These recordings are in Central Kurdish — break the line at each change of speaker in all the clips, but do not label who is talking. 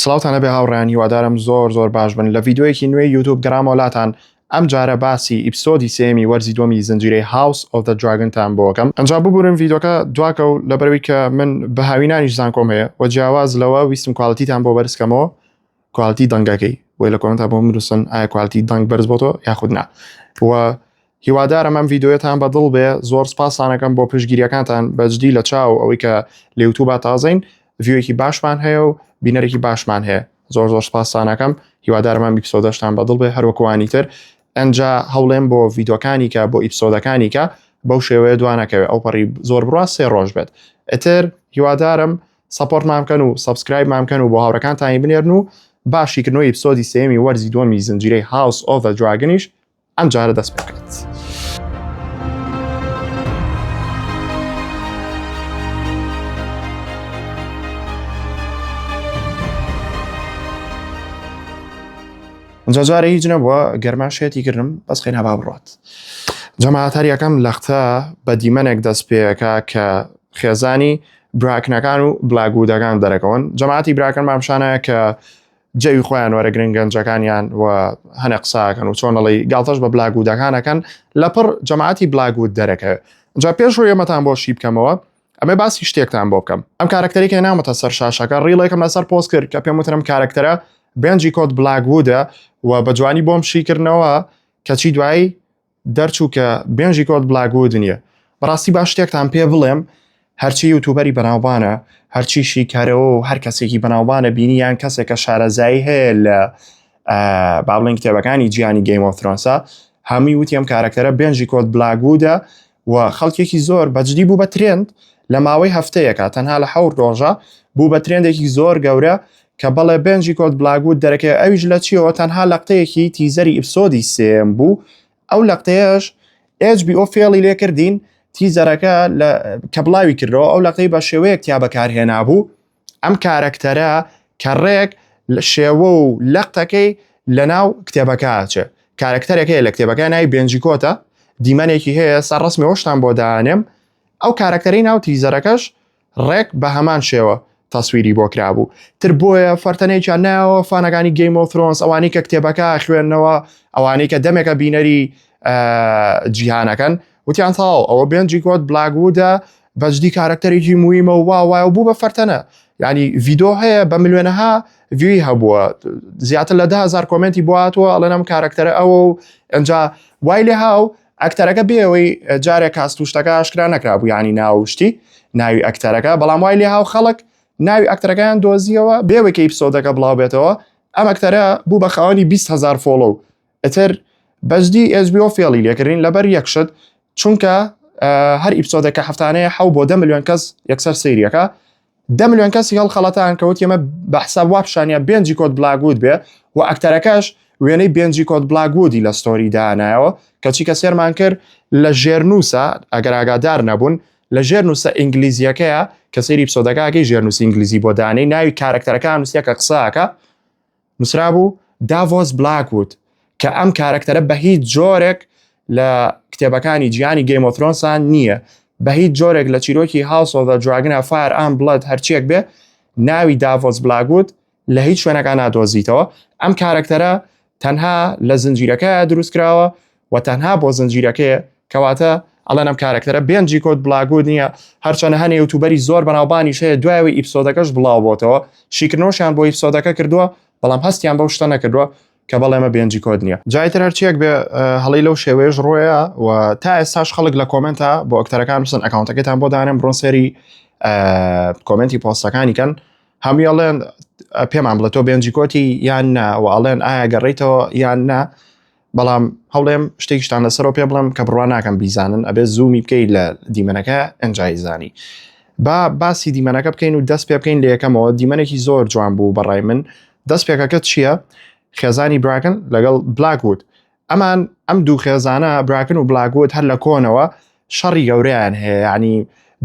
سڵاوتان لەبێ هاوڕێیان هیوادارم زۆر باش بن لە ڤیدیۆیەکی نوێی یوتیوب گەڕامەوەلاتان ئەم جارە باسی ئیپسۆدی سێمی وەرزی دووەمی زنجیرەی House of the Dragon تان بۆ بکەم. ئەنجا ببورن ڤیدیۆکە دواکە و لەبەرەوەی کە من بە هاوینانیش زانکۆم هەیە و جیاواز لەوە ویستم کواڵیتیتان بۆ بەرزکەمەوە کواڵیتی دەنگەکەی بۆی لە کۆمنتە بۆ بنووسن ئایا کواڵیتی دەنگ بەرز بۆ تۆ یاخود نا. و هیوادارم ئەم ڤیدیۆیەتان بەدڵ بێ زۆر سپاسانەکەم بۆ پشتگیریەکانتان بەجددی لە چاو ئەوەی کە لە یوتیوبە تازەین ڤیۆیەکی باشمان هەیە و بینەرێکی باشمان هەیە. زۆر سپاسانەکەم هیوادارم ئەم ئیپسۆدەشتان بەدڵ بێ هەروەکوانی تر ئەنجا هەوڵێم بۆ ڤیدیۆکانی کە بۆ ئیپسۆدەکانی کە بەو شێوەیە دوانەکەوێت ئەو پەڕی زۆر بڕا 3 ڕۆژ بێت. ئەتر هیوادارم سەپۆرتمان بکەن و سەبسکرایبمان بکەن و بۆ هاوڕەکانتانی بنێرن و باشیکردنەوەی ئیپسۆدی سێمی وەرزی دووەمی زنجیرەی House of the Dragonیش ئەم جارە دەست پێ بکات. جارە هیچ نەبووە گەرماشێتی کردم بەس خێنا با بڕات. جەماعەت یەکەم لەختە بە دیمەنێک دەست پێەکە کە خێزانی براکنەکان و بلاگودەکان دەرەکەون. جەماعەتی براکن مامشانەیە کە جەوی خۆیان وەرەگرن گەنجەکانیان و هەنە قساکەن و چۆنەڵی گاڵتەش بە بلاگودەکانەکەن لەپڕ جەماعەتی بلاگود دەرەکە. جا پێش ڕۆیەمەتان بۆ شی بکەمەوە ئەمێ باسی شتێکتان بۆ بکەم. ئەم کارکتەرێکی نامەتە سەر شاشەکە ڕیڵێکم لەسەر پۆست کرد کە پێم وترم کارکتەرە بێنجی کۆت بلاگودە و بە جوانی بۆم شیکردنەوە کەچی دوایی دەرچوو کە بێنجی کۆت بلاگود نییە. بەڕاستی باش شتێکتان پێ بڵێم هەرچی یوتوبەری بەناوبانە هەرچی شیکارەوە و هەر کەسێکی بەناوبانە بینیان کەسێکە شارەزایی هەیە لە با بڵێن کتێبەکانی جیانی Game of Thrones هەمووی وتی ئەم کارکتەرە بێنجی کۆت بلاگودە و خەڵکێکی زۆر بەجددی بوو بە ترێند لە ماوەی هەفتەیەکە تەنها لە 7 ڕۆژە بوو بە ترێندێکی زۆر گەورە کە بەڵێ بێنجی کۆت بلاگود دەرەکە ئەویش لە چیەوە تەنها لەقتەیەکی تیزەری ئیپسۆدی سێم بوو. ئەو لەقتەیەش HBO فێڵی لێ کردین تیزەرەکە کە بڵاوی کردەوە ئەو لەقتەی بە شێوەیەک تیا بەکارهێنا بوو. ئەم کارکتەرە کەڕێک شێوە و لەقتەکەی لە ناو کتێبەکەچێ کارکتەرێکەیە لە کتێبەکە ناوی بێنجی کۆتە دیمەنێکی هەیە سەر ڕسمی ئەوشتان بۆ دانێم. ئەو کارکتەری ناو تیزەرەکەش ڕێک بە هەمان شێوە تەسویری بۆ کرابوو. تر بۆیە فەرتەنێکیان ناوە فانەکانی Game of Thrones ئەوانی کە کتێبەکە خوێندنەوە ئەوانی کە دەمێکە بینەری جیهانەکەن وتیان تاو ئەوە بێنجی کۆت بلاگودە بەجددی کارکتەرێکی مویمە و وایە و بوو بە فەرتەنە. ینی ڤیدۆ هەیە بە ملیۆنەها ڤیوی هەبووە زیاتر لە 10,000 کۆمنتی بۆ هاتووە ئەڵێنم کارکتەرە ئەوە و ئەنجا وای لێ هاو ئەکتەرەکە بێەوەی جارێک کاستوشتەکە ئاشکرا نەکرابوو ینی ناوشتی ناوی ئەکتەرەکە بەڵام وای لێ هاو خەڵک ناوی ئەکتەرەکەیان دۆزیەوە بێوەی کە ئیپسۆدەکە بڵاو بێتەوە ئەم ئەکتەرە بوو بە خاوەنی 20,000 فۆلۆ. ئەتر بەجددی HBO فێڵی لێکردین لەبەر یەکشت چونکە هەر ئیپسۆدەکە هەفتانەیە 7 بۆ 10 ملیۆن کەس یەکسەر سەیریەکە 10 ملیۆن کەسی هەڵ خەڵەتان کەوت ئێمە بە حساب وا پیشانیە بێنجی کۆت بلاگود بێ و ئەکتەرەکەش وێنەی بێنجی کۆت بلاگودی لە ستۆری دانایەوە کەچی کە سێرمان کرد لە ژێرنووسە ئەگەر ئاگادار نەبوون لە ژێرنووسە ئینگلیزیەکەیە کە سەیری ئیپسۆدەکەی ژێرنووسی ئینگلیزی بۆ دانەی ناوی کارکتەرەکان نووسیەکە قساکە نووسرابوو داڤۆس بلاکوود کە ئەم کارکتەرە بە هیچ جۆرێک لە کتێبەکانی جیانی Game of Thrones نییە بە هیچ جۆرێک لە چیرۆکی House of the Dragon Fire and Blood هەرچیەک بێ ناوی داڤۆس بلاکوود لە هیچ شوێنەکە نادۆزیتەوە. ئەم کارکتەرە تەنها لە زنجیرەکە دروست کراوە و تەنها بۆ زنجیرەکەیە کەواتە ئەڵێن ئەم کارکتەرە بێنجی کۆت بلاگود نییە هەرچەنە هەنێ یوتوبەری زۆر بەناوبانیش هەیە دوایەوەی ئیپسۆدەکەش بڵاو بۆتەوە شیکردنەوەشیان بۆ ئیپسۆدەکە کردووە بەڵام هەستیان بەو شتە نەکردووە کە بەڵێمە بێنجی کۆت نییە. جایتر هەرچیەک بێ هەڵی لەو شێوەیەش ڕۆیە و تا ئێستاش خەڵک لە کۆمنتە بۆ ئەکتەرەکان بسن ئەکاونتەکەتان بۆ دانێم بڕۆن سێری کۆمنتی پۆستەکانی کەن هەمووی ئەڵێن پێمان بڵێت تۆ بێنجی کۆتی یان نا و ئەڵێن ئایا گەڕیتەوە یان نا بەڵام هەوڵێم شتێکیشتان لەسەرەوە پێ بڵێم کە بڕوا ناکەم بیزانن ئەبێ زوومی بکەیت لە دیمەنەکە ئەنجای زانی باسی دیمەنەکە بکەین و دەست پێ بکەین لە یەکەمەوە دیمەنێکی زۆر جوان بوو بەڕای من. دەست پێکەکەت چییە؟ خێزانی براکن لەگەڵ بلاکوود ئەم دوو خێزانە براکن و بلاکوود هەر لە کۆنەوە شەڕی گەورەیان هەیە ینی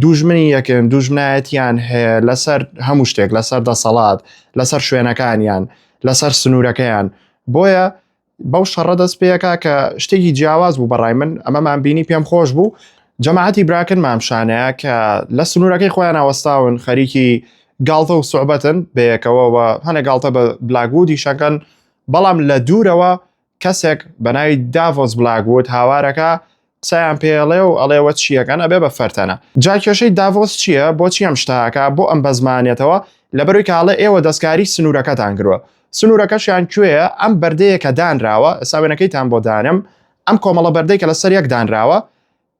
دوژمنی یەکن دوژمنایەتیان هەیە لەسەر هەموو شتێک لەسەر دەسەڵات لەسەر شوێنەکانیان لەسەر سنوورەکەیان بۆیە بەو شەڕە دەست پێیەکە کە شتێکی جیاواز بوو بەڕای من ئەمەمان بینی پێم خۆش بوو جەماعەتی براکن مامشانەیە کە لە سنوورەکەی خۆیان ئاوەستاون خەریکی گاڵتە و سوعبەتن بەیەکەوەوە هەنە گاڵتە بە بلاگودی شەکەن بەڵام لە دوورەوە کەسێک بەناوی دافۆس بلاگود هاوارەکە قسەیان پێڵێ و ئەڵێوە چیەکەن ئەبێ بە فەرتەنە جا کێشەی دافۆس چییە بۆچی ئەم شتاکە بۆ ئەم بەزمانێتەوە لەبەروی کاڵە ئێوە دەستکاری سنوورەکەتان گرووە سنوورەکەشیان کوێیە ئەم بەردەیە کە دانراوە ئەساوێنەکەیتان بۆ دانم ئەم کۆمەڵە بەردەی کە لەسەر یەک دانراوە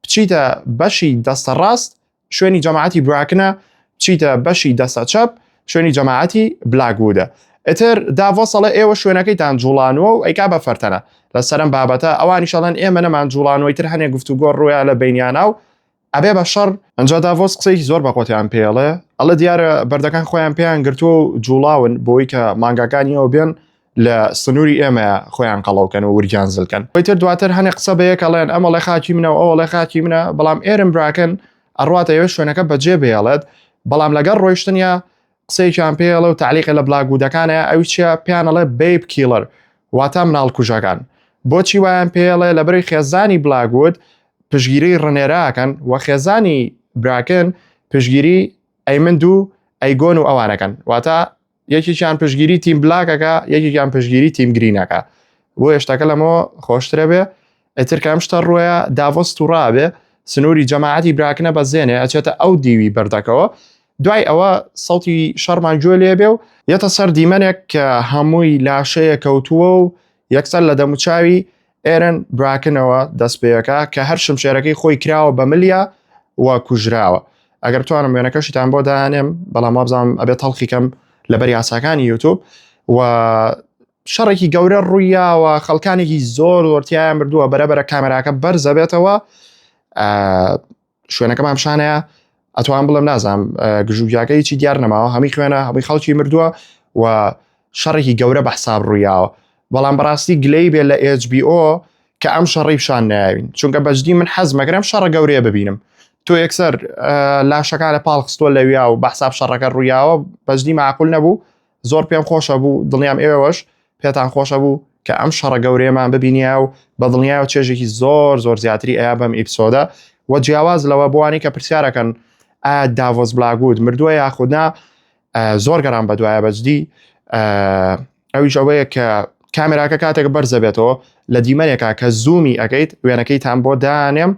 بچیتە بەشی دەستە ڕاست شوێنی جەماعەتی براکنە بچیتە بەشی دەستە چەپ شوێنی جەماعەتی بلاگودە ئەتر دافۆسەڵە ئێوە شوێنەکەیتان جوڵانوە و ئەیکا بە فەرتەنە لەسەرم بابەتە ئەوانی شەڵەن ئێمە نەمان جوڵانەوەی تر هەنێک گفتوگۆ ڕوویە لە بینیانە و ئەبێ بە شەڕ ئەنجا دافۆس قسەی زۆر بە قۆتیان پێڵێ ئەڵە دیارە بەردەکان خۆیان پێیان گرتووە و جوڵاون بۆی کە مانگاکانیەوە بێن لە سنووری ئێمە خۆیان قەڵەوکەن و ورگیان زلکەن ویتر دواتر هەنێ قسە بەیە کەڵێن ئەمەڵێ خاکی منە و ئەوڵێ خاکی منە بەڵام ئێرم براکەن ئەڕواتە ئێوە شوێنەکە بەجێ بێڵێت بەڵام لەگەڵ ڕۆیشتنیا قسەیان پێڵە و تعلیقی لە بلاگودەکانە ئەوی چیە پیانەڵێ بیب کیلەر واتە مناڵ کوژەکان بۆچی وایان پێڵێ لەبەری خێزانی بلاگود پشگیری ڕنێراکەن و خێزانی براکن پشگیری ئەیمند و ئەیگۆن و ئەوانەکەن واتە یەکێکیان پشگیری تیم بلاکەکە یەکێکیان پشگیری تیم گرینەکە بۆ هێشتاکە لەمەوە خۆشترە بێ ئەتر کەم شتە ڕۆیە دافۆس تووڕابێ سنووری جەماعەتی براکنە بەزێنێ ئەچێتە ئەو دیوی بەردەکەوە دوای ئەوە سەڵتی شەڕمان گوێ لێ بێ و یەتە سەر دیمەنێک کە هەمووی لاشەیە کەوتووە و یەکسەر لە دەموچاوی ئێرن براکنەوە دەستپێەکە کە هەر شمشێرەکەی خۆی کراوە بە ملیە و کوژراوە ئەگەر توانم وێنەکەشیتان بۆ دانێم بەڵام وابزانم ئەبێت هەڵخیکەم لەبەر یاساکانی یوتوب و شەڕێکی گەورە ڕوویاوە خەڵکانێکی زۆر وەرتیایان بردووە بەرەبەرە کامێراکە بەرزە بێتەوە شوێنەکەمان شانەیە ئەتوان بڵم نازانم گژوگیاکەیکی دیار نەماوە هەمی خوێنە هەمووی خەڵکی مردووە و شەڕێکی گەورە بە حساب ڕوویاوە بەڵام بەڕاستی گلەی بێت لە HBO کە ئەم شەڕی پیشان ناوین چونکە بەجدی من حەز مەگرم شەڕە گەورەیە ببینم تۆ یەکسەر لاشەکانە پاڵخستۆ لەویا و بە حساب شەڕەکە ڕوویاوە بەجدی معقول نەبوو زۆر پێم خۆشە بوو دڵنیام ئێوەش پێتان خۆشە بوو کە ئەم شەڕە گەورەیەمان ببینیا و بە دڵنیایە چێژێکی زۆر زۆر زیاتری ئەیا بەم ئیپسۆدە و جیاواز لەوە بوانی کە پرسیارەکەن ئایا دافۆس بلاگود مردووە یاخودنا زۆر گەران بە دوایە بەجدی ئەویش ئەوەیە کە کامێراکە کاتێک بەرزە بێتەوە لە دیمەنێکە کە زوومی ئەەکەیت وێنەکەیتان بۆ دانێم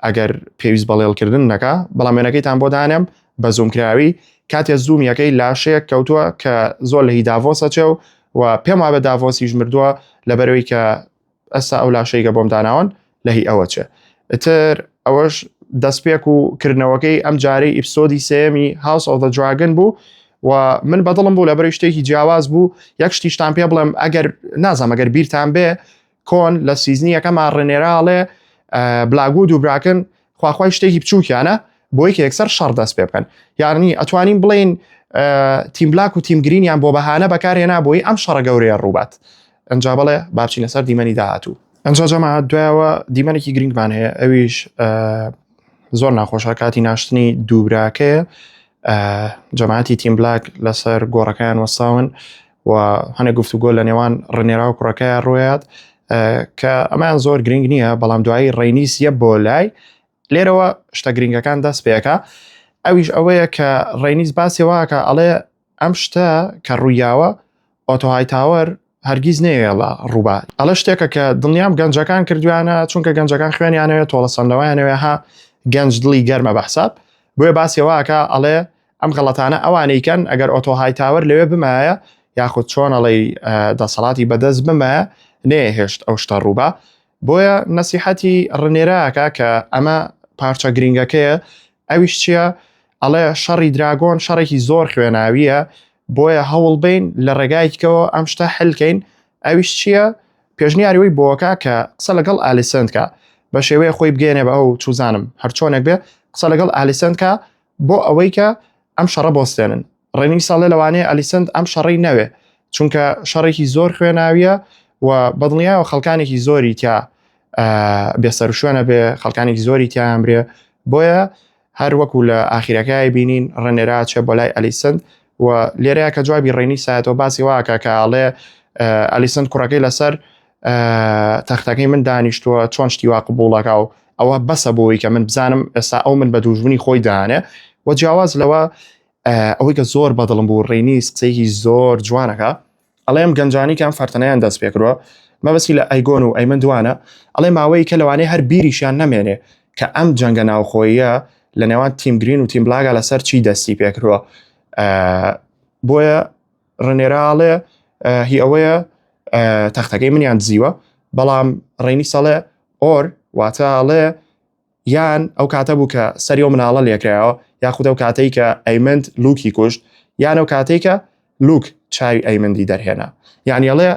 ئەگەر پێویست بەڵێڵکردن نەکە بەڵام وێنەکەیتان بۆ دانێم بە زوومکراوی کاتێ زوومیەکەی لاشەیەک کەوتووە کە زۆر لە هی دافۆسە چێ و پێم وابێ دافۆسیش مردووە لەبەرەوەی کە ئەستا ئەو لاشەیەکە بۆم داناون لە هی ئەوە چێ ئتر ئەوەش دەستپێک و کردنەوەکەی ئەم جارەی ئیپسۆدی سێمی House of the Dragon بوو و من بەدڵم بوو لەبەرەوەی شتێکی جیاواز بوو یەک شتیشتان پێ بڵێم ئەگەر نازانم ئەگەر بیرتان بێ کۆن لە سیزنی یەکەمان ڕێنێراڵێ بلاگود و براکن خواخوای شتێکی بچووکیانە بۆی کە یەکسەر شەڕ دەست پێ بکەن یعنی ئەتوانین بڵین تیم بلاک و تیم گرینیان بۆ بەهانە بەکارهێنا بۆی ئەم شەڕە گەورەیە ڕووبات ئەنجا بڵێ با بچینە سەر دیمەنی داهاتوو ئەنجا جەماعەت دوایەوە دیمەنێکی گرنگمان هەیە ئەویش زۆر ناخۆشە کاتی ناشتنی دووبراکەیە جەماعەتی تیم بلاک لەسەر گۆڕەکەیان وەساون و هەنێک گفتوگۆ لە نێوان ڕێنێرا و کوڕەکەیان ڕۆیات کە ئەمان زۆر گرنگ نییە بەڵام دوایی ڕێنیسیە بۆ لای لێرەوە شتە گرنگەکان دەست پێەکە ئەویش ئەوەیە کە ڕێنیس باسی واکە ئەڵێ ئەم شتە کە ڕوویاوە ئۆتۆهای تاوەر هەرگیز نێڵە ڕووبات ئەڵە شتێکە کە دڵنیام گەنجەکان کردوانە چونکە گەنجەکان خوێنیانەوێت تۆڵە سندەوەیانەوێ ها گەنج دڵی گەرمە بەحساب بۆیە باسی واکە ئەڵێ ئەم غەڵەتانە ئەوانەیکەن ئەگەر ئۆتۆهای تاوەر لەوێ بمایە یاخود چۆن ئەڵی دەسەڵاتی بەدەست بمایە نێهێشت ئەو شتە ڕووبە بۆیە نەسیحەتی ڕنێراکە کە ئەمە پارچە گرنگەکەیە ئەویش چییە ئەڵێ شەڕی دراگۆن شەڕێکی زۆر خوێناویە بۆیە هەوڵ بین لە ڕێگایکەوە ئەم شتە حلکەین ئەویش چییە پێشنیاریەوەی بۆکە کە قسە لەگەڵ ئالیسندکە بە شێوەیە خۆی بگەێنێ بە ئەو چوزانم هەرچۆنێک بێ قسە لەگەڵ ئالیسندکە بۆ ئەوەی کە ئەم شەڕە بۆستێنن ڕێنی ساڵێ لەوانەیە ئالیسند ئەم شەڕی نەوێ چونکە شەڕێکی زۆر خوێناویە و بەدڵنیایەوە خەڵکانێکی زۆری تیا بێسەر شوێنە بێ خەڵکانێکی زۆری تیان برێ بۆیە هەر وەکو لە ئاخیرەکەی بینین ڕێنێرا چێ بۆ لای ئەلیسند و لێرەیە کە جوابی ڕێنی سایەتەوە باسی واکە کە ئاڵێ ئەلیسند کوڕەکەی لەسەر تەختەکەی من دانیشتووە چۆن شتی وا قبوڵەکە و ئەوە بەسە بۆی کە من بزانم ئێستا ئەو من بە دوژمنی خۆی دانێ و جیاواز لەوە ئەوەی کە زۆر بەدڵم بوو ڕێنیس قسەیەکی زۆر جوانەکە ئەڵێم گەنجانی کەم فەرتەنەیان دەست پێ کردووە مەبەستی لە ئەیگۆن و ئەیمن دوانە ئەڵێ ماوەی کە لەوانەیە هەر بیریشیان نەمێنێ کە ئەم جەنگە ناوخۆیە لە نێوان تیم گرین و تیم بلاگە لەسەر چی دەستی پێ کردووە بۆیە ڕێنێراڵێ هی ئەوەیە تەختەکەی منیان دزیوە بەڵام ڕێنی سەڵێ ئۆر واتەڵێ یان ئەو کاتە بوو کە سەری و مناڵە لێکرایەوە یاخود ئەو کاتەی کە ئەیمند لوکی کوشت یان ئەو کاتێک کە لوک چاوی ئەیمندی دەرهێنا یعنی ئەڵێ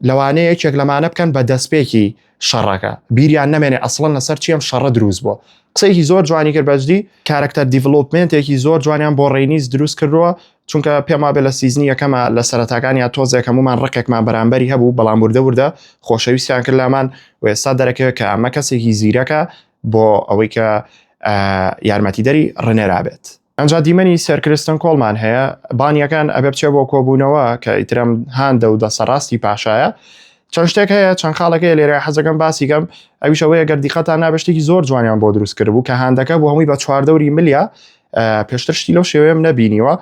لەوانەیە یەکێک لەمانە بکەن بە دەستپێکی شەڕەکە بیریان نەمێنێ ئەسڵەن لەسەر چیم شەڕە دروست بووە قسەیەکی زۆر جوانی کرد بەجدی کارکتەر دیڤلۆپمنتێکی زۆر جوانیان بۆ ڕێنیس دروست کردووە چونکە پێما بێ لە سیزنی یەکەمە لە سەرەتاکانی یا تۆزێک هەمومان ڕقێکمان بەرامبەری هەبوو بەڵام وردە خۆشەویستیان کرد لامان و ئێستا دەرەکەوێت کە ئەمە کەسێکی زیرەکە بۆ ئەوەی کە یارمەتیدەری ڕێنێرا بێت ئەنجا دیمەنی سەر کریستن کۆڵمان هەیە بانیەکان ئەبێ بچێ بۆ کۆبوونەوە کە ئیترم هاندە و دەسەڕاستی پاشایە چەند شتێک هەیە چەند خاڵەکەی لێرە حەزەکەم باسیکەم ئەویشەوەیە گەردیقەتان نابشتێکی زۆر جوانیان بۆ دروست کرد بوو کە هاندەکە بۆ هەمووی بە چواردەوری ملیە پێشترشتی لەو شێوەیەم نەبینیوە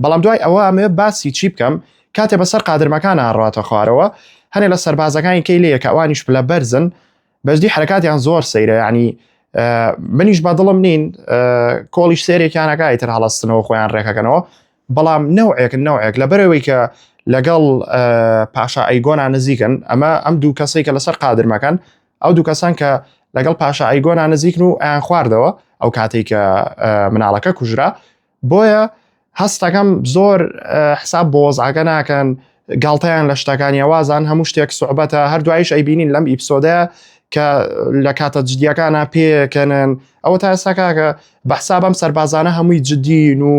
بەڵام دوای ئەوە ئەمێ باسی چی بکەم کاتێ بەسەر قادرمەکان ئاڕاتە خوارەوە هەنێ لە سەربازەکانی کەی لەیە کە ئەوانیش لە بەرزن بەشدی حرکاتیان زۆر سەیرە ینی منیش بەدڵم نین کۆڵیش سێرێکیانەکە ئیتر هەڵەستنەوە خۆیان ڕێکەکەنەوە بەڵام نەوعێک لە بەرەوەی کە لەگەڵ پاشا ئەیگۆنا نزیکن ئەمە ئەم دوو کەسەی کە لەسەر قادرمەکەن ئەو دوو کەسان کە لەگەڵ پاشا ئەیگۆنا نزیکن و ئەیان خواردەوە ئەو کاتێک کە مناڵەکە کوژرا بۆیە هەستەکەم زۆر حساب بۆ وەزعەکە ناکەن گاڵتەیان لە شتەکانی ئەوازان هەموو شتێک سوعبەتە هەردوایش ئەیبینین لەم ئیپسۆدەیە کە لە کاتە جدیەکانە پێکەنن ئەوە تا ئێستا کە بەحسابم سەربازانە هەمووی جدین و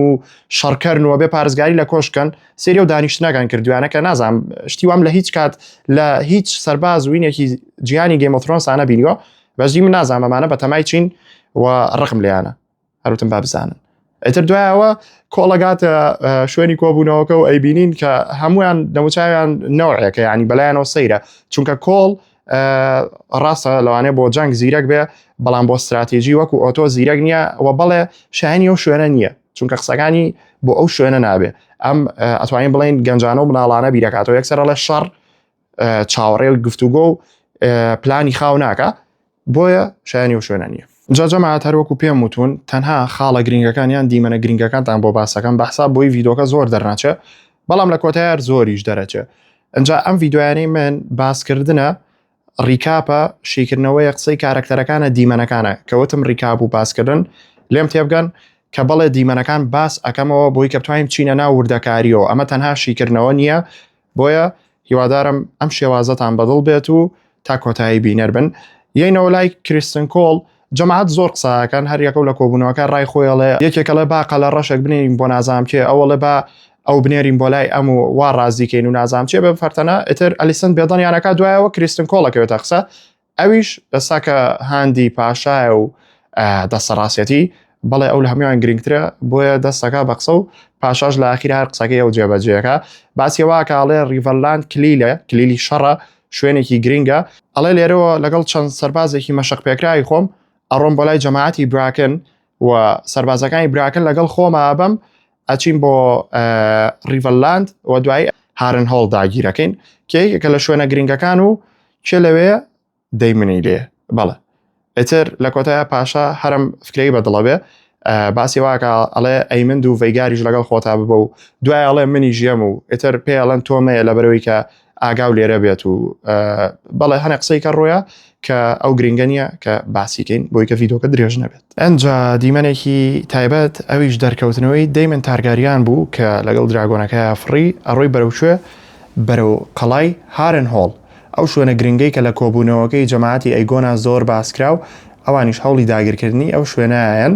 شەڕکردنەوە بێ پارێزگاری لە کۆشکن سێری و دانیشتنەکان کردویانە کە نازانم شتی وام لە هیچ کات لە هیچ سەرباز وینێکی جیهانی گێمۆترۆنسانە بینیوە بەشی من نازانم ئەمانە بە تەمای چین و ڕقم لیانە هەروتم با بزانن ئەتر دوایەوە کۆڵەگاتە شوێنی کۆبوونەوەکە و ئەیبینین کە هەمویان دەموچاویان نەوەیەکە ینی بەلایەنەوە سەیرە چونکە کۆڵ ڕاستە لەوانێ بۆ جەنگ زیرەک بێ بەڵام بۆ استراتێژی وەکو ئۆتۆ زیرەک نییە و بەڵێ شایانی ئەو شوێنە نییە چونکە قسەکانی بۆ ئەو شوێنە نابێ ئەم ئەتوانین بڵین گەنجانە و مناڵانە بیرەکاتەوە یەکسەر لە شەڕ چاوەڕێ و گفتوگۆ و پلانی خاو ناکە بۆیە شایانی ئەو شوێنە نییە جاجەمات هەروەکو پێم وتون تەنها خاڵە گرنگەکانیان دیمەنە گرنگەکانتان بۆ باسەکەم بەحسا بۆی ڤیدۆکە زۆر دەرناچێ بەڵام لە کۆتایار زۆریش دەرەچێ ئەنجا ئەم ڤیدۆیانەی من باسکردنە ڕیکاپە شیکردنەوەی قسەی کارکتەرەکانە دیمەنەکانە کەوتم ڕیکاپ و باسکردن لێم تێبگەن کە بەڵێ دیمەنەکان باس ئەەکەمەوە بۆی کە بتوانین چینە ناو وردەکاریەوە ئەمە تەنها شیکردنەوە نییە بۆیە هیوادارم ئەم شێوازەتان بەدڵ بێت و تا کۆتایی بینەر بن یەینەوە لای کریستن کۆڵ جەماعەت زۆر قساکەن هەر یەکە لە کۆبوونەوەکە ڕای خۆیڵێ یەکێکە لە باقە لە ڕەشێک بنێرین بۆ نازام کێ ئەوڵێ با ئەو بنێرین بۆ لای ئەم و وا ڕازیکەین و نازام چێ بە فەرتەنە ئتر ئەلیسن بێدەنیانەکە دوایەوە کریستن کۆڵەکەوێتە قسە ئەویش ئێستا کە هاندی پاشایە و دەسەڕاستەتی بەڵێ ئەو لە هەمویان گرنگترە بۆیە دەستەکە بە قسە و پاشاش لە ئاخیر هەر قسەکەی ئەو جێبەجێەکە باسیەوە کاڵێ ریڤەرلاند کلیلی شەڕە شوێنێکی گرنگە ئەڵێ لێرەوە لەگەڵ چەند سەربازێکی مەشق پێکرای خۆم ئەڕۆم بۆ لای جەماعەتی براکن و سەربازەکانی براکن لەگەڵ خۆمە بەم ئەچین بۆ ریڤەرلاند و دوای هارن هۆڵ داگیرەکەین کە لە شوێنە گرنگەکان و چێ لەوێ دەیمنی لێ بەڵێ ئتر لە کۆتایە پاشا هەرم فکرەی بەدڵەبێ باسی واکە ئەڵێ ئەیمند و ڤەیگاریش لەگەڵ خۆتا ببە و دوای ئەڵێ منی ژێم و ئتر پێڵەن تۆمەیە لە بەرەوەی کە ئاگاو لێرە بێت و بەڵێ هەنێ قسەی کە ڕۆیە کە ئەو گرنگە نیە کە باسیکەین بۆی کە ڤیدۆکە درێژ نەبێت ئەنجا دیمەنێکی تایبەت ئەویش دەرکەوتنەوەی دەیمن تارگاریان بوو کە لەگەڵ دراگۆنەکە فڕی ئەڕۆی بەرەوشوێ بەرەو قەڵای هارن هۆڵ ئەو شوێنە گرنگەی کە لە کۆبوونەوەکەی جەماعەتی ئەیگۆنا زۆر باسکرا و ئەوانیش هەوڵی داگیرکردنی ئەو شوێنەیەن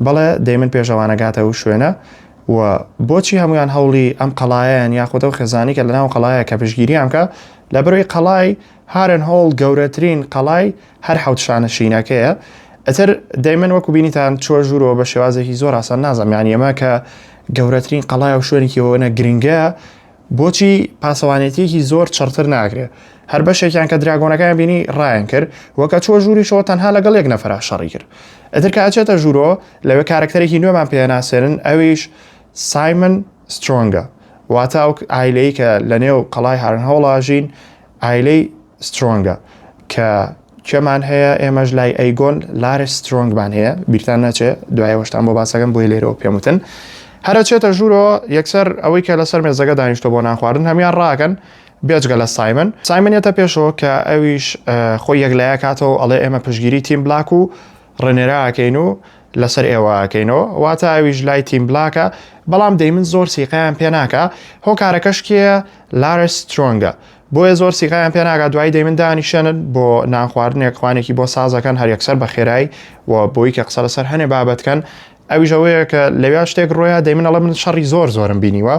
بەڵێ دەیمن پێشەوانەگاتە ئەو شوێنە و بۆچی هەمویان هەوڵی ئەم قەڵایەن یاخۆتە و خێزانی کە لەناو قەڵایە کە پشگیریان کە لە بەرەوەی قەڵای هارن هۆڵ گەورەترین قەڵای هەر حەوت شانەشینەکەیە ئەتر دەیمن وەکو بینیتان چۆ ژوورەوە بە شێوازێکی زۆر ئاسان نازەمیان ئێمە کە گەورەترین قەڵای و شوێنێکیەوەنە گرنگە بۆچی پاسەوانێتێکی زۆر چڕتر ناگرێت هەر بەشێکیان کە دراگۆنەکان بینی ڕایان کرد وەکە چۆ ژووریشەوە تەنها لەگەڵ یەک نەفەر شەڕی کرد ئەتر کە ئەچێتە ژوورۆ لەوێ کارکتەرێکی نوێمان پێناسێنن ئەویش سایمن سترۆنگە، واتە ئەو ئایلەی کە لە نێو قەڵای هارنهۆڵاژین ئایلەی سترۆنگە کە چێمان هەیە ئێمەش لای ئەیگۆن لارس سترۆنگمان هەیە بیرتان نەچێت دوایەوەشتان بۆ باسەکەم بۆی لێرەوە پێموتن هەرەچێتە ژوورەوە یەکسەر ئەوەی کە لەسەر مێزەکە دانیشتۆ بۆ نانخواردن هەمیان ڕاکەن بێجگە لە سایمنێتە پێشەوە کە ئەویش خۆی یەکلایە کاتەوە ئەڵێ ئێمە پشگیری تیم بلاک و ڕێنێراکەین و لەسەر ئێوەکەینەوە واتە ئەویش لای تیم بلاکە بەڵام دەیمن زۆر سیقیان پێ ناکە هۆکارەکەش کێە لارس سترۆنگە بۆیە زۆر سیقیان پێ ناکات دوای دەیمن دانیشێنن بۆ نانخواردنێک خوانێکی بۆ سازەکەن هەر یەکسەر بە خێرایی و بۆی کە قسە لەسەر هەنێ بابەتکەن ئەویژەوەیە کە لەوێ شتێک ڕۆیە دەیمن ئەڵە من شەڕی زۆرم بینیوە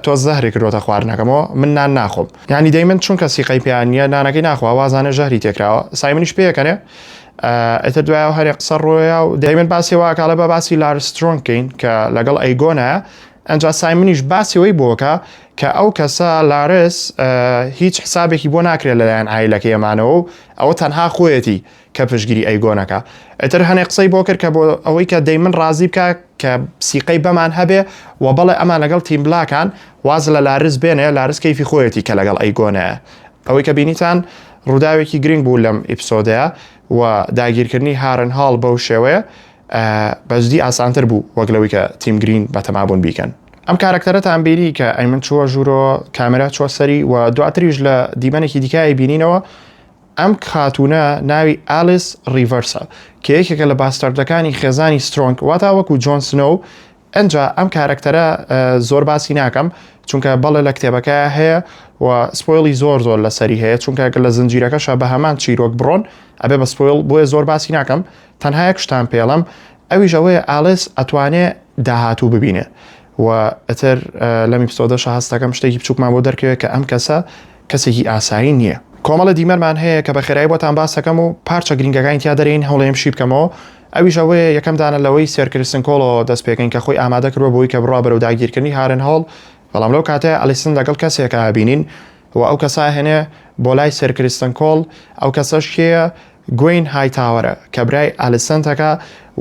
تۆ زەهری کردوتە خواردنەکەمەوە من نان ناخۆم یعنی دەیمن چونکە سیقەی پیانە نانەکەی ناخوا وازانە ژەهری تێکراوە سایمنیش پێیەکەنێ ئەتر دوایە هەرێ قسە ڕۆیە و دەیمن باسی واکڵە بە باسی لارس سترۆنگکەین کە لەگەڵ ئەیگۆنە ئەنج سایمنیش باسیەوەی بۆکە کە ئەو کەسە لارس هیچ حسابێکی بۆ ناکرێت لەلایەن ئایلەکە ئێمانەوە و ئەوە تەنها خۆیەتی کە پشگیری ئەیگۆنەکە ئەتر هەنێ قسەی بۆ کرد کە بۆ ئەوەی کە دەیمن ڕازی بکە کە سیقەی بەمان هەبێ و بەڵێ ئەمان لەگەڵ تیم بلاکان واز لە لارس بێنێ لارس کەیفی خۆیەتی کە لەگەڵ ئەیگۆنەیە ئەوەی کە بینیتان ڕووداوێکی گرنگ بوو لەم ئیپسۆدەیە و داگیرکردنی هارن هاڵ بەو شێوەیە بەجددی ئاسانتر بوو وەک لەوەی کە تیم گرین بە تەمابوون بیکەن ئەم کارکتەرەتان بیری کە ئەیمن چووە ژوورۆ کامێرا چوە سەری و دواتریش لە دیمەنێکی دیکایی بینینەوە ئەم خاتونە ناوی ئالیس ریڤەرسە کە یەکێکە لە باستەردەکانی خێزانی سترۆنگ واتە وەکو جۆن سنۆو ئەنجا ئەم کارکتەرە زۆر باسی ناکەم چونکە بەڵێ لە کتێبەکە هەیە و سپۆیلی زۆر لەسەری هەیە چونکە لە زنجیرەکەشە بە هەمان چیرۆک بڕۆن ئەبێ بە سپۆیل بۆیە زۆر باسی ناکەم تەنها یەک شتان پێڵم ئەویش ئەوەیە ئالیس ئەتوانێ داهاتوو ببینێ و ئەتر لەم ئیپسۆدەشە هەستەکەم شتێکی بچووکمان بۆ دەرکەوێت کە ئەم کەسە کەسێکی ئاسایی نییە کۆمەڵە دیمەرمان هەیە کە بە خێرایی بۆتان باسەکەم و پارچە گرنگەکانی تیا دەرین هەوڵێم شی بکەمەوە ئەویش ئەوەیە یەکەم دانە لەوەی سێرکردن کۆڵەوە دەست پێکەین کە خۆی ئامادە کردوە بۆی کە بڕوا بەرەو داگیرکردنی هارن هاڵ بەڵام لەو کاتەیە ئەلیسن لەگەڵ کەسێکە بینین و ئەو کەسا هێنێ بۆ لای سێرکردن کۆڵ ئەو کەسەش کێیە گوین هایتاوەرە کە برای ئالیسنتەکە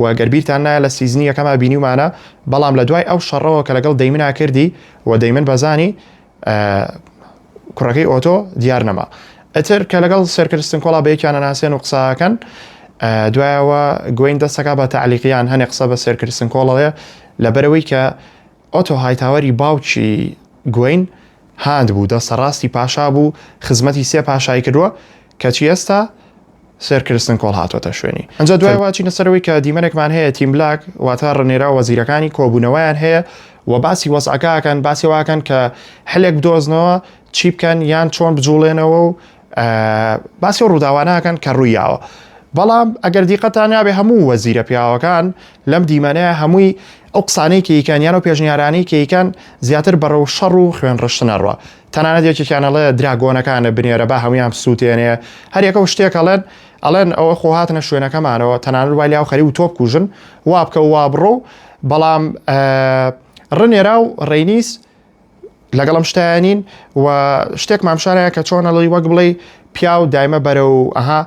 و گەربیرتان نایە لە سیزنی یەکەما بینیومانە بەڵام لە دوای ئەو شەڕەوە کە لەگەڵ دەیمنا کردی و دەیمن بەزانی کوڕەکەی ئۆتۆ دیار نەما ئەتر کە لەگەڵ سێرکردن کۆڵا بەیەکیانە ناسێن و قساکەن دوایەوە گوین دەستەکە بە تەعلیقیان هەنێ قسە بە سێرکردن کۆڵەوەیە لەبەرەوەی کە ئۆتۆ هایتاوەری باوکی گوین هاند بوو دەستە ڕاستی پاشا بوو خزمەتی سێ پاشایی کردووە کەچی ئێستا سێرکردن کۆڵ هاتوۆتە شوێنی ئەنجا دوای واچینە سەرەوەی کە دیمەنێکمان هەیە تیم بلاک واتە ڕنێرا وەزیرەکانی کۆبوونەوەیان هەیە و باسی وەزعەکەکەن باسی واکەن کە هەلێک بدۆزنەوە چی بکەن یان چۆن بجوڵێنەوە و باسی ڕووداوانەکەن کە ڕوویاوە بەڵام ئەگەر دیقەتان نابێ هەموو وەزیرە پیاوەکان لەم دیمەنەیە هەمووی ئەو قسانەی کەیکەن یان و پێشنیارانی کەیکەن زیاتر بەڕەو شەڕ و خوێن ڕشتنەڕوە تەنانەت یەکێکیانەڵێ دراگۆنەکانە بنێرە بە هەمویان سووتێنێ هەریەکە و شتێکەڵێن ئەڵێن ئەوە خۆهاتنە شوێنەکەمانەوە تەنانەت وای لاو خەری و تۆ بکوژن وا بکە وا بڕۆ بەڵام ڕنێرا و ڕێنیس لەگەڵم شتیانین و شتێک مامشارەیە کە چۆنەڵی وەک بڵێ پیا و دایمە بەرە و ئەها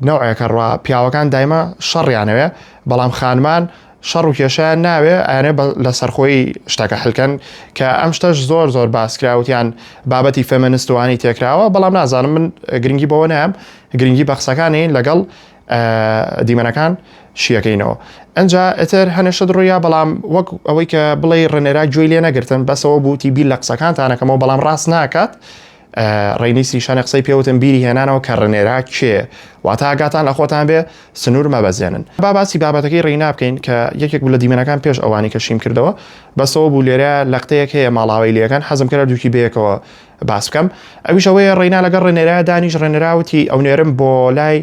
نەوەیەکە ڕوا پیاوەکان دایمە شەڕیانەوێ بەڵام خانمان شەڕ و کێشیان ناوێ ئەیانێ لە سەرخۆی شتەکە هەلکەن کە ئەم شتەش زۆر باسکراوتیان بابەتی فێمەنستوانی تێکراوە بەڵام نازانم من گرنگی بەوە نام گرنگی بە قسەکانی لەگەڵ دیمەنەکان شیەکەینەوە ئەنجا ئەتر هەنێشت ڕوویە بەڵام وەک ئەوەی کە بڵێ ڕێنێرا گوێی لێ نەگرتن بەسەوە بووتی بیر لە قسەکانتانەکەمەوە بەڵام ڕاست ناکات ڕێنیسی شانە قسەی پێوتن بیری هێنانەوە کە ڕێنێرا کێ واتە ئاگاتان لە خۆتان بێ سنوور مەبەزێنن باسی بابەتەکەی ڕێنا بکەین کە یەکێک بوو لە دیمەنەکان پێش ئەوانی کە شیم کردەوە بەسەوە بوو لێرە لەقتەیەک هەیە ماڵاوی لەکەن حەزم کرد دووکی بەیەکەوە باس بکەم ئەویش ئەوەیە ڕێنا لەگەڵ ڕێنێرا دانیش ڕێنراوتی ئەو نێرم بۆ لای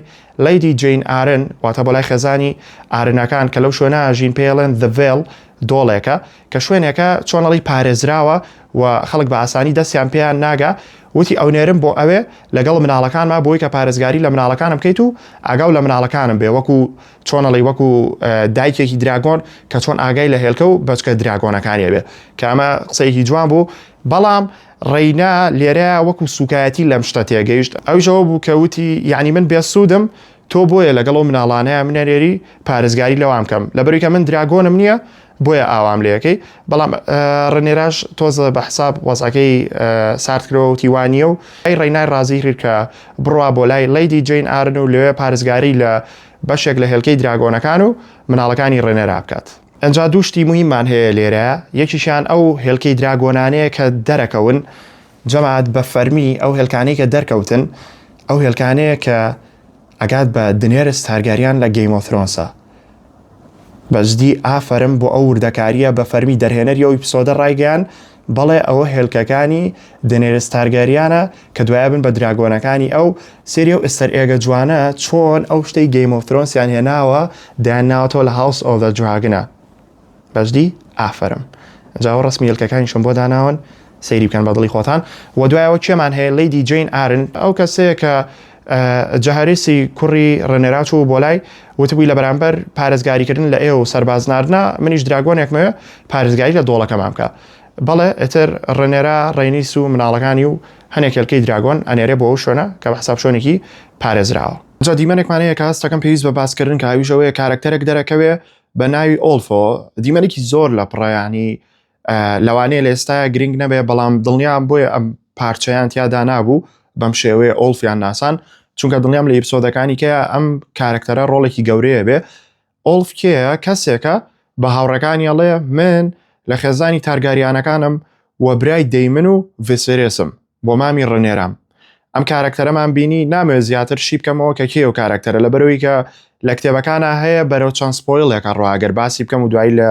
لیدی جین ئارن واتە بۆ لای خێزانی ئارنەکان کە لەو شوێنە ئاژین پێڵێن The Vale دۆڵێکە کە شوێنێکە چۆنەڵی پارێزراوە و خەڵک بە ئاسانی دەستیان پێیان ناگا وتی ئەو نێرم بۆ ئەوێ لەگەڵ مناڵەکانما بۆی کە پارێزگاری لە مناڵەکانم بکەیت و ئاگاو لە مناڵەکانم بێ وەکو چۆنەڵی وەکو دایکێکی دراگۆن کە چۆن ئاگای لە هێلکە و بەچکە دراگۆنەکانی بێ کە ئەمە قسەیەکی جوان بوو بەڵام ڕێینا لێرە وەکو سوکایەتی لەم شتە تێگەیشت ئەوژەوە بوو کەوتی یعنی من بێسوودم تۆ بۆیە لەگەڵ و مناڵانەیە منەرێری پارێزگاری لەوام بکەم لەبەرەوەی کە من دراگۆنم نییە بۆیە ئاوام لەکەی بەڵام ڕێنێراش تۆزە بە حساب وەزەکەی ساردکرۆ و تیوانیە و ئەی ڕێنای ڕازی کە بڕوا بۆ لای لیدی جین ئارن و لەوێ پارێزگاری لە بەشێک لە هێلکەی دراگۆنەکان و مناڵەکانی ڕێنێرا بکات. ئەنجا دووشتی مهممان هەیە لێرە یەکیشیان ئەو هێلکەی دراگۆنانەیە کە دەرەکەون جەماعەت بە فەرمی ئەو هێلکانەی کە دەرکەوتن ئەو هێلکانەیە کە ئەگات بە دنێرس تارگاریان لە گەیم ئۆف ترۆنسە بەجدی ئافرم بۆ ئەو وردەکاریە بە فەرمی دەرهێنەری ئەو ئیپسۆدە ڕایگەیان بەڵێ ئەوە هێلکەکانی دنێرس تارگاریانە کە دوایە بن بە دراگۆنەکانی ئەو سێری و ئستەر ئێگە جوانە چۆن ئەو شتەی گەیم ئۆف ترۆنسیان هێناوە دایان ناوەتەوە لە هاوس ئۆف دە دراگنە بەجدی ئافرم جاوە ڕسمی هێلکەکانیشم بۆ داناون سەیری بکەن بە دڵی خۆتان و دوایەوە چێمان هەیە لیدی جین ئارن ئەو کەسەیە کە جەهارێسی کوڕی ڕێنێرا چوو بۆ لای وتبووی لە بەرامبەر پارێزگاریکردن لە ئێوە و سەربازناردنا منیش دراگۆنێکمەوە پارێزگاری لە دۆڵەکەمان بکە بەڵێ ئێتر ڕێنێرا ڕێنیس و مناڵەکانی و هەنێک هێلکەی دراگۆن ئەنێرێ بۆ ئەو شوێنە کە بە حساب شوێنێکی پارێزراوە. جا دیمەنێکمانەیە کە هەستەکەم پێویست بە باسکردن کە هاویژەوەیە کارکتەرێک دەرەکەوێ بە ناوی ئۆلفۆ دیمەنێکی زۆر لە پڕیانی لەوانەیە لە ئێستا گرنگ نەبێ بەڵام دڵنیام بۆیە ئەم پارچەیان تیادا نابوو بەم شێوەیە ئۆلفیان ناسان چونکە دڵنیام لە ئیپسۆدەکانی کە ئەم کارکتەرە ڕۆڵێکی گەورەیە بێ ئۆلف کێیە کەسێکە بە هاوڕەکانی ئەڵێ من لە خێزانی تارگاریانەکانم وە برای دەیمن و ڤسێرێسم بۆ مامی ڕێنێرام ئەم کارکتەرەمان بینی نامێ زیاتر شی بکەمەوە کە کێ و کارکتەرە لە بەرەوەی کە لە کتێبەکانە هەیە بەرەو چەند سپۆیلێکە ڕواگەر باسی بکەم و دوایی لە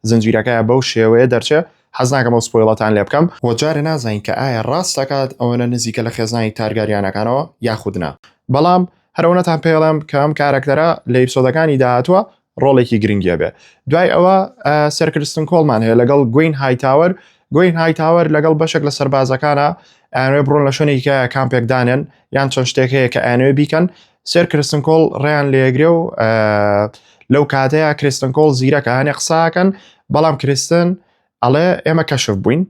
زنجیرەکەیە بەو شێوەیە دەرچێ حەز ناکەم ئەو سپۆیلەتان لێ بکەم وە جارێ نازانین کە ئایا ڕاست دەکات ئەوەنە نزیکە لە خێزانی تارگاریانەکانەوە یاخودنا بەڵام هەرەوەتان پێڵم کە ئەم کارکتەرە لە ئیپسۆدەکانی داهاتووە ڕۆڵێکی گرنگیە بێ دوای ئەوە سەر کریستن کۆڵمان هەیە لەگەڵ گوین هایتاوەر لەگەڵ بەشێک لە سەربازەکانە ئەوێ بڕۆن لە شوێنێکە کامپێکدانن یان چەند شتێک هەیە کە ئەوێ بیکەن سەر کریستن کۆڵ ڕێیان لێگرێ و لەو کاتەیە کریستن کۆڵ زیرەکە هەنێ قساکەن بەڵام کریستن ئەڵێ ئێمە کەشف بووین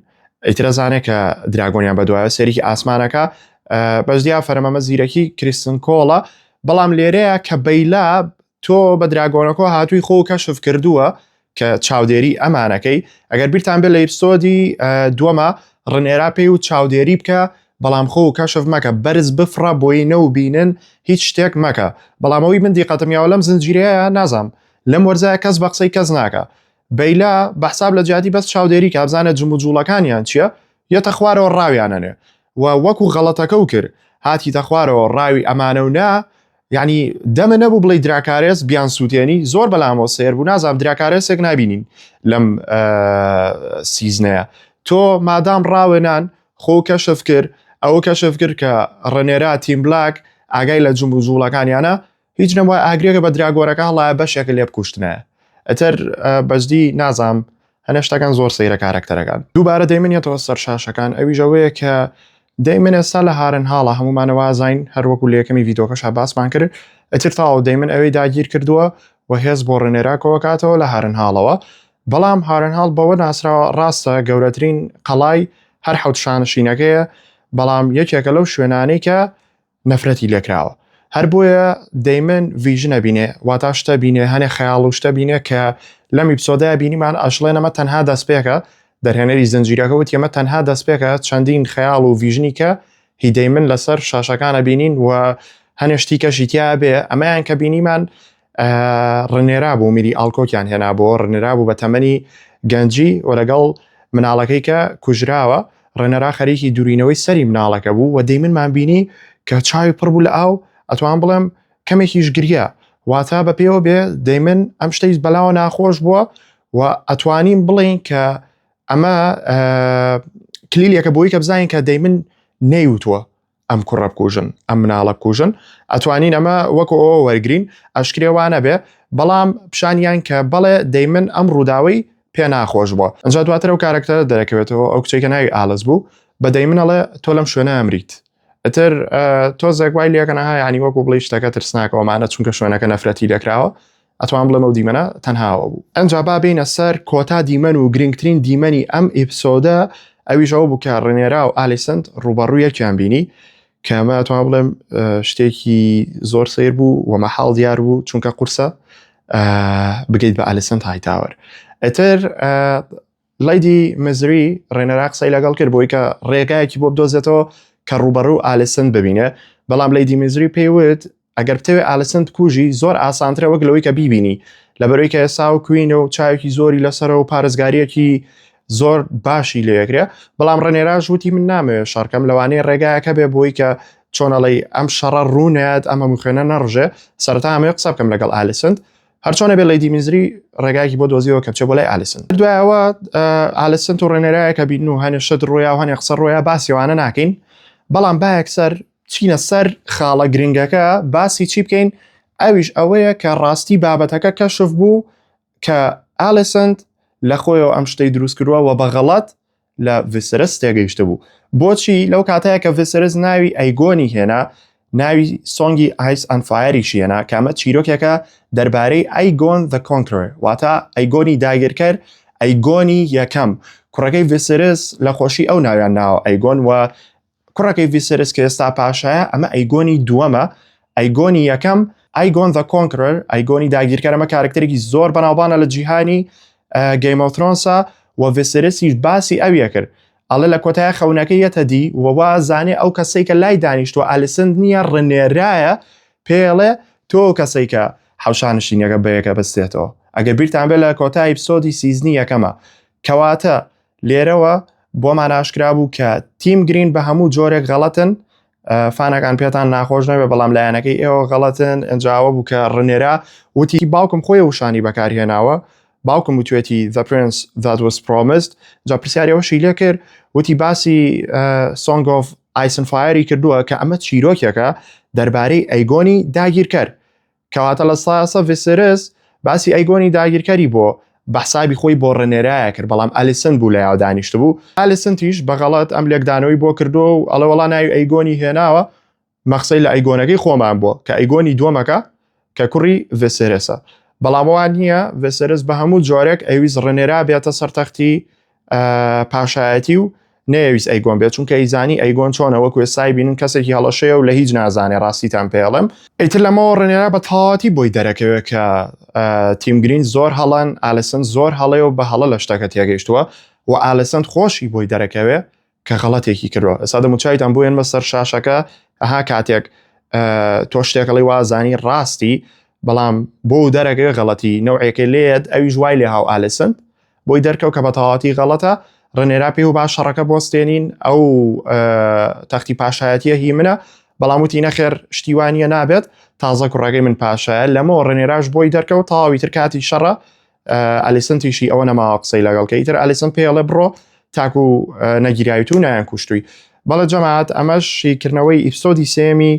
ئیترەزانێک کە دراگۆنیان بەدوایە سەرێکی ئاسمانەکە بەشدیا فەرمەمە زیرەکی کریستن کۆڵە بەڵام لێرەیە کە بەیلا تۆ بە دراگۆنەکە هاتووی خۆ کەشف کردووە کە چاودێری ئەمانەکەی ئەگەر بیرتان بێت لە ئیپسۆدی دووەمە ڕێنێرا پێی و چاودێری بکە بەڵام خۆ کەشف مەکە بەرز بفڕە بۆی نەوبینن هیچ شتێک مەکە بەڵامەوەی من دیقەتمیاوە لەم زنجیرەیە نازام لەم وەرزایە کەس بە قسەی کەس ناکە بەیلا بەحساب لە جیاتی بەس چاودێری کە بزانە جموجوڵەکانیان چییە یەتە خوارەوە ڕاویانەنێ و وەکو غەڵەتەکە و کرد هاتی تەخوارەوە ڕاوی ئەمانە و نا یعنی دەمە نەبوو بڵێ دراکارێس بیان سووتێنی زۆر بەلامەوە سێر بوو نازام دراکارێسێک نبینین لەم سیزنەیە تۆ مادام ڕاوێنان خۆ کەشف کرد ئەوە کەشف کرد کە ڕێنێرا تیم بلاک ئاگای لە جموجوڵەکانیانە هیچ نەبووە ئاگرێکە بە دراگۆرەکە هەڵایە بەشێکە لێ بکوشتنە ئەتر بەجدی نازام هەنێشتەکان زۆر سەیرە کارکتەرەکان دووبارە دەیمنێتەوە سەر شاشەکان ئەوی ژەوەیە کە دەیمن ئێستا لە هارن هاڵە هەمومانەوە زین هەروەکو لە یەکەمی ڤیدۆکەش باسمان کرد ئەتر تاوە دەیمن ئەوەی داگیر کردووە و هێز بۆ ڕێنێرا کۆکاتەوە لە هارن هاڵەوە بەڵام هارن هاڵ بەوە ناسراوە ڕاستە گەورەترین قەڵای هەر حەوت شانشینەکەیە بەڵام یەکێکە لەو شوێنانەی کە نەفرەتی لێکراوە هەر بۆیە دەیمن ڤیژنە بینێ واتە شتە بینێ هەنێ خەیاڵ و شتە بینێ کە لەم ئیپسۆدەیە بینیمان ئەشڵێن ئەمە تەنها دەستپێکە دەرهێنەری زنجیرەکەوت ئێمە تەنها دەستپێکە چەندین خەیاڵ و ڤیژنی کە هی دەیمن لەسەر شاشەکانە بینین و هەنێشتی کەشیتیا بێ ئەمەیان کە بینیمان ڕێنێرا بوو میری ئاڵکۆکیان هێنا بۆ ڕێنێرا بوو بە تەمەنی گەنجی و لەگەڵ مناڵەکەی کە کوژراوە ڕێنەرا خەریکی دوورینەوەی سەری مناڵەکە بوو و دەیمنمان بینی کە چاوی پڕ بوو لە ئاو ئەتوان بڵێم کەمێکیش گریە واتە بە پێوە بێ دەیمن ئەم شتەی بەلاوە ناخۆش بووە و ئەتوانین بڵین کە ئەمە کلیلێکە بۆی کە بزانین کە دەیمن نەیوتووە ئەم کوڕە بکوژن ئەم مناڵە بکوژن ئەتوانین ئەمە وەکو ئەوە وەرگرین ئەشکرێوانە بێ بەڵام پیشانیان کە بەڵێ دەیمن ئەم ڕووداوی پێ ناخۆش بووە ئەنجا دواتر ئەو کارکتەرە دەرەکەوێتەوە ئەو کچێکە ناوی ئالس بوو بە دەیمنەڵێ تۆ لەم شوێنە ئەمریت ئەتر تۆ زەگوای لێکەنەها ینی وەکو بڵی شتەکە ترسناکەوەمانە چونکە شوێنەکە نەفرەتی لێکراوە ئەتوان بڵێمە و دیمەنە تەنهاوە بوو ئەنجا با بینە سەر کۆتا دیمەن و گرنگترین دیمەنی ئەم ئیپسۆدە ئەویشەوە بوو کە ڕێنێرا و ئالیسنت ڕوبەڕوو یەکیان بینی کە ئەمە ئەتوان بڵێم شتێکی زۆر سیر بوو و مەحاڵ دیار بوو چونکە قورسە بگەیت بە ئالیسنت هایتاوەر ئەتر لەیدی مزری ڕێنەرا قسەی لەگەڵ کرد بۆی کە ڕێگایەکی بۆ بدۆزێتەوە کە ڕوبەڕوو ئالسند ببینێ بەڵام لەیدی مزری پێیوت ئەگەر بتەوێت ئالسند کوژی زۆر ئاسانترە وەک لەوەی کە بیبینی لەبەرەوەی کە ئێستا و کوینە و چاوێکی زۆری لەسەر و پارێزگاریەکی زۆر باشی لێکرێ بەڵام ڕێنێراژ وتی من نامەوێت شارکەم لەوانەیە ڕێگایەکە بێ بۆی کە چۆنەڵی ئەم شەڕە ڕوونێت ئەمە مخێنە نەڕژێ سەرتا ئەمەیە قسە بکەم لەگەڵ ئالسند هەرچۆنە بێ لەیدی مزری ڕێگایکی بۆ دۆزیەوە کە بچێ بۆ لای ئالسند دوایەوە ئالسند و ڕێنێرایە کە بین و هەنێ شت ڕۆیا و هەنێ قسە ڕۆیا باسیوانە ناکەین بەڵام باەکسەر چینە سەر خاڵە گرنگەکە باسی چی بکەین ئەویش ئەوەیە کە ڕاستی بابەتەکە کەشف بوو کە ئالسند لە خۆیەوە ئەم شتەی دروست کردووە و بەغەڵەت لە ڤسرس تێگەیشتە بوو بۆچی لەو کاتەیە کە ڤسرس ناوی ئەیگۆنی هێنا ناوی سۆنگی ئایس ئەند فایریشی هێنا کامە چیرۆکێکە دەربارەی ئەیگۆن the conqueror واتە ئەیگۆنی داگیرکەر ئەیگۆنی یەکەم کوڕەکەی ڤسرس لە خۆشی ئەو ناویان ناوە ئەیگۆن و کوڕەکەی ڤسرس کە ئێستا پاشایە ئەمە ئەیگۆنی دووەمە ئەیگۆنی یەکەم ئەیگۆن the conqueror ئەیگۆنی داگیرکەر ئەمە کارکتەرێکی زۆر بەناوبانە لە جیهانی گەیم ئۆف ترۆنسا و ڤسرسیش باسی ئەویە کرد ئەڵێ لە کۆتایە خەونەکە یەتە دی وەوا زانێ ئەو کەسەی کە لای دانیشتووە ئالسند نییە ڕنێرایە پێڵێ تۆ کەسەی کە حوشانشینەکە بەیەکە بستێتەوە ئەگەر بیرتان بێت لە کۆتای ئیپسۆدی سیزنی یەکەمە کەواتە لێرەوە بۆمان ئاشکرا بوو کە تیم گرین بە هەموو جۆرێک غەڵەتن فانەکان پێتان ناخۆش نەبێ بەڵام لایەنەکەی ئێوە غەڵەتن ئەنجاوە بوو کە ڕنێرا وتی باوکم خۆی وشانی بەکارهێناوە باوکم وتوێتی the prince that was promised جا پرسیارەوەشی لێ کرد وتی باسی Song of Ice and Fire کردووە کە ئەمە چیرۆکێکە دەربارەی ئەیگۆنی داگیرکەر کەواتە لە ساسە ڤسرس باسی ئەیگۆنی داگیرکەری بۆ بەحسابی خۆی بۆ ڕێنێرایە کرد بەڵام ئالسند بوو لە یاو دانیشت بوو ئالسندیش بەغەڵەت ئەم لێکدانەوەی بۆ کردو و ئەڵە وەڵا ناوی ئەیگۆنی هێناوە مەخسەی لە ئەیگۆنەکەی خۆمان بووە کە ئەیگۆنی دووەمەکە کە کوڕی ڤسرسە بەڵامەوان نییە ڤسرس بە هەموو جۆرێک ئەویست ڕێنێرا بێتە سەرتەختی پاشایەتی و نەویست ئەیگۆن بێت چونکە ئەیزانی ئەیگۆن چۆنە وەکو ئێستای بینن کەسێکی هەڵەشەیە و لە هیچ نازانێ ڕاستیتان پێڵم ئیتر لەمەوە ڕێنێرا بە تەواوەتی بۆی دەرەکەوێت کە تیم گرین زۆر هەڵەن ئالسند زۆر هەڵەیە و بە هەڵە لە شتەکە تێگەیشتووە و ئالسند خۆشی بۆی دەرەکەوێت کە غەڵەتێکی کردووە ئێستا دەموچایتان بۆێن بە سەر شاشەکە ئەها کاتێک تۆ شتێکەڵی وازانی ڕاستی بەڵام بۆ دەرەکە غەڵەتی نەوعێکی لێت ئەوی ژوای لێ هاو ئالسند بۆی دەرکەوت کە بە تەواوەتی غەڵەتە ڕێنێرا پێ و باش شەڕەکە بۆستێنین ئەو تەختی پاشایەتیە هی منە بەڵام وتی نەخێر شتیوانیە نابێت تازە کوڕەکەی من پاشایە لەمەوە ڕێنێراش بۆی دەرکەوت تەواویتر کاتی شەڕە ئالسندیشی ئەوە نەماوە قسەی لەگەڵکە ئیتر ئالسند پێڵێ بڕۆ تاکو نەگیراویت و نایان کوشتووی بەڵە جەماعەت ئەمەش شیکردنەوەی ئیپسۆدی سێمی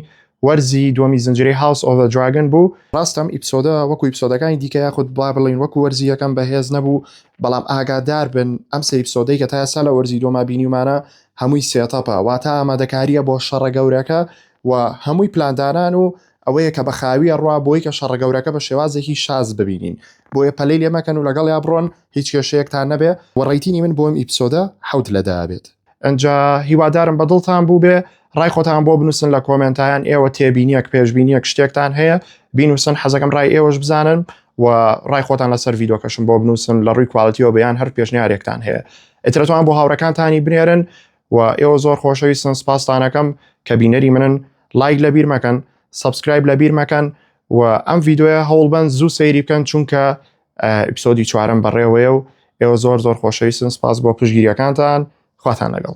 وەرزی دووەمی زنجیرەی House of the Dragon بوو ڕاستەم ئیپسۆدە وەکو ئیپسۆدەکانی دیکە یاخود با بڵین وەکو وەرزی یەکەم بەهێز نەبوو بەڵام ئاگادار بن ئەم سەر ئیپسۆدەی کە تا ئێستا لە وەرزی دۆما بینیمانە هەمووی سێتەپە واتە ئامادەکاریە بۆ شەڕە گەورەکە و هەمووی پلاندانان و ئەوەیە کە بەخاویە ڕوا بۆی کە شەڕە گەورەکە بە شێوازێکی شاز ببینین بۆیە پەلەی لێمەکەن و لەگەڵ یا بڕۆن هیچ کێشەیەکتان نەبێ و ڕێیتینی من بۆم ئیپسۆدە 7 لەدابێت ئەنجا هیوادارم بەدڵتان بوو بێ ڕای خۆتان بۆ بنووسن لە کۆمنتایان ئێوە تێبینیەک پێشبینیەک شتێکتان هەیە بینوسن حەزەکەم ڕای ئێوەش بزانن و ڕای خۆتان لەسەر ڤیدۆکەشم بۆ بنووسن لە ڕووی کواڵیتیەوە بەیان هەر پێشنیارێکتان هەیە ئێترەتوان بۆ هاوڕەکانتانی بنێرن و ئێوە زۆر خۆشەویستن سپاستانەکەم کە بینەری منن لایک لە بیر مەکەن سبسکرایب لە بیر مەکەن و ئەم ڤیدۆیە هەوڵبەن زوو سەیری بکەن چونکە ئیپسۆدی چوارەم بەڕێوەیە و ئێوە زۆر خۆشەویستن سپاس بۆ پشتگیریەکانتان خواتان لەگەڵ